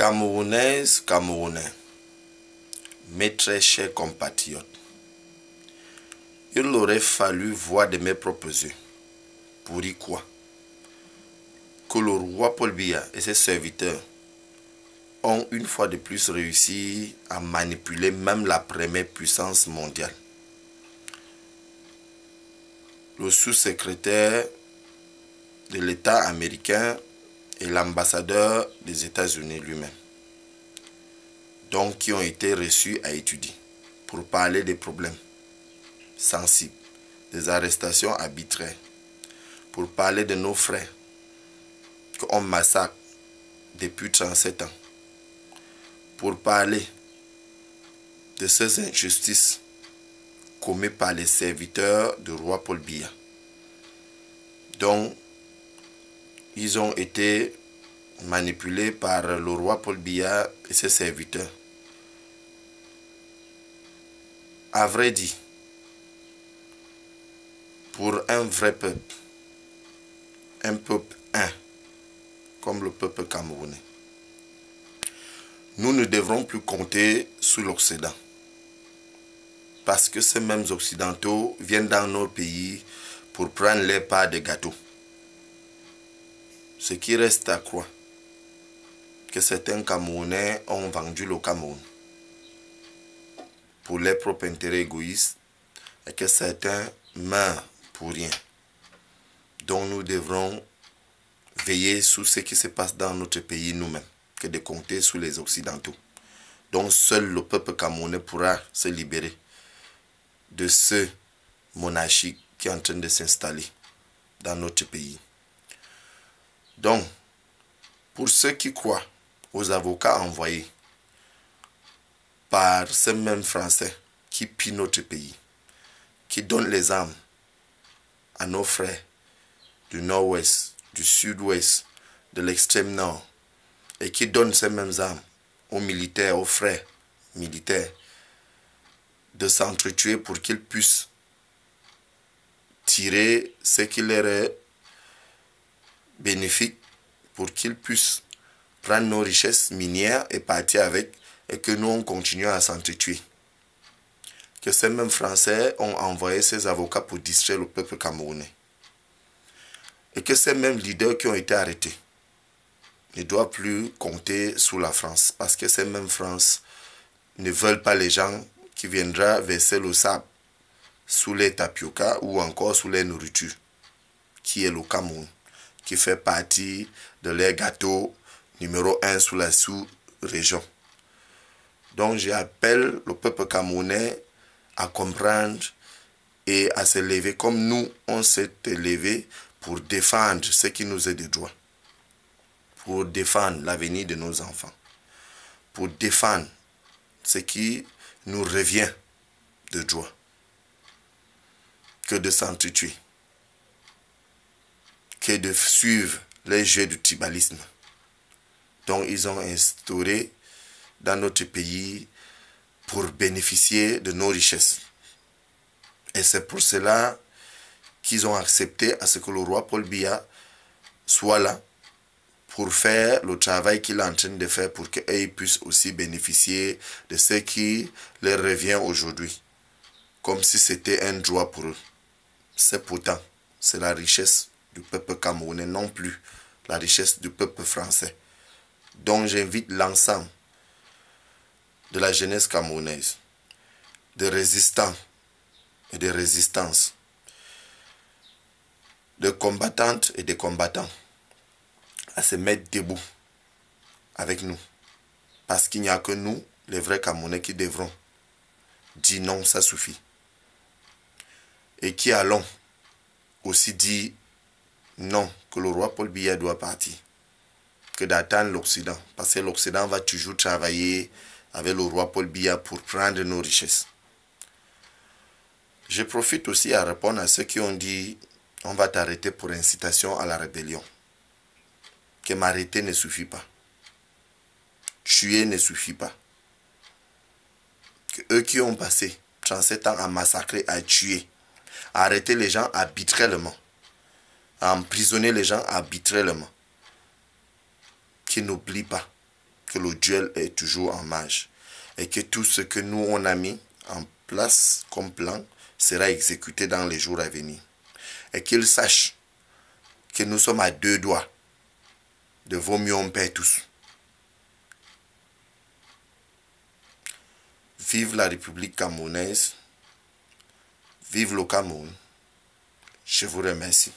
Camerounaises, Camerounais, mes très chers compatriotes, il aurait fallu voir de mes propres yeux, pour y quoi, que le roi Paul Biya et ses serviteurs ont une fois de plus réussi à manipuler même la première puissance mondiale. Le sous-secrétaire de l'État américain et l'ambassadeur des États-Unis lui-même, donc qui ont été reçus à étudier pour parler des problèmes sensibles, des arrestations arbitraires, pour parler de nos frères qu'on massacre depuis 37 ans, pour parler de ces injustices commises par les serviteurs du roi Paul Biya. Donc, ils ont été manipulés par le roi Paul Biya et ses serviteurs. À vrai dire, pour un vrai peuple, un peuple un, comme le peuple camerounais, nous ne devrons plus compter sur l'Occident. Parce que ces mêmes Occidentaux viennent dans nos pays pour prendre les parts de gâteaux. Ce qui reste à croire que certains Camerounais ont vendu le Cameroun pour leurs propres intérêts égoïstes et que certains meurent pour rien. Donc nous devrons veiller sur ce qui se passe dans notre pays nous-mêmes que de compter sur les Occidentaux. Donc seul le peuple camerounais pourra se libérer de ce monarchie qui est en train de s'installer dans notre pays. Donc, pour ceux qui croient aux avocats envoyés par ces mêmes Français qui pillent notre pays, qui donnent les armes à nos frères du nord-ouest, du sud-ouest, de l'extrême nord, et qui donnent ces mêmes armes aux militaires, aux frères militaires, de s'entretuer pour qu'ils puissent tirer ce qui leur est bénéfique, pour qu'ils puissent prendre nos richesses minières et partir avec, et que nous on continue à s'entretuer. Que ces mêmes Français ont envoyé ces avocats pour distraire le peuple camerounais. Et que ces mêmes leaders qui ont été arrêtés ne doivent plus compter sur la France, parce que ces mêmes France ne veulent pas les gens qui viendront verser le sable sous les tapioca ou encore sous les nourritures, qui est le Cameroun, qui fait partie de leur gâteau numéro 1 sous la sous-région. Donc j'appelle le peuple camerounais à comprendre et à se lever comme nous, on s'est élevé pour défendre ce qui nous est de droit, pour défendre l'avenir de nos enfants, pour défendre ce qui nous revient de droit, que de s'entretuer, que de suivre les jeux du tribalisme. Donc ils ont instauré dans notre pays pour bénéficier de nos richesses. Et c'est pour cela qu'ils ont accepté à ce que le roi Paul Biya soit là pour faire le travail qu'il est en train de faire pour qu'ils puissent aussi bénéficier de ce qui leur revient aujourd'hui, comme si c'était un droit pour eux. C'est pourtant, c'est la richesse du peuple camerounais, non plus la richesse du peuple français. Donc j'invite l'ensemble de la jeunesse camerounaise, de résistants et de résistances, de combattantes et de combattants, à se mettre debout avec nous. Parce qu'il n'y a que nous, les vrais Camerounais, qui devront dire non, ça suffit. Et qui allons aussi dire non, que le roi Paul Biya doit partir, que d'attendre l'Occident, parce que l'Occident va toujours travailler avec le roi Paul Biya pour prendre nos richesses. Je profite aussi à répondre à ceux qui ont dit on va t'arrêter pour incitation à la rébellion. Que m'arrêter ne suffit pas. Tuer ne suffit pas. Que eux qui ont passé 37 ans à massacrer, à tuer, à arrêter les gens arbitrairement, à emprisonner les gens arbitrairement, qu'ils n'oublient pas que le duel est toujours en marche et que tout ce que nous on a mis en place comme plan sera exécuté dans les jours à venir. Et qu'ils sachent que nous sommes à 2 doigts de vaut mieux on paie tous. Vive la République camerounaise, vive le Cameroun. Je vous remercie.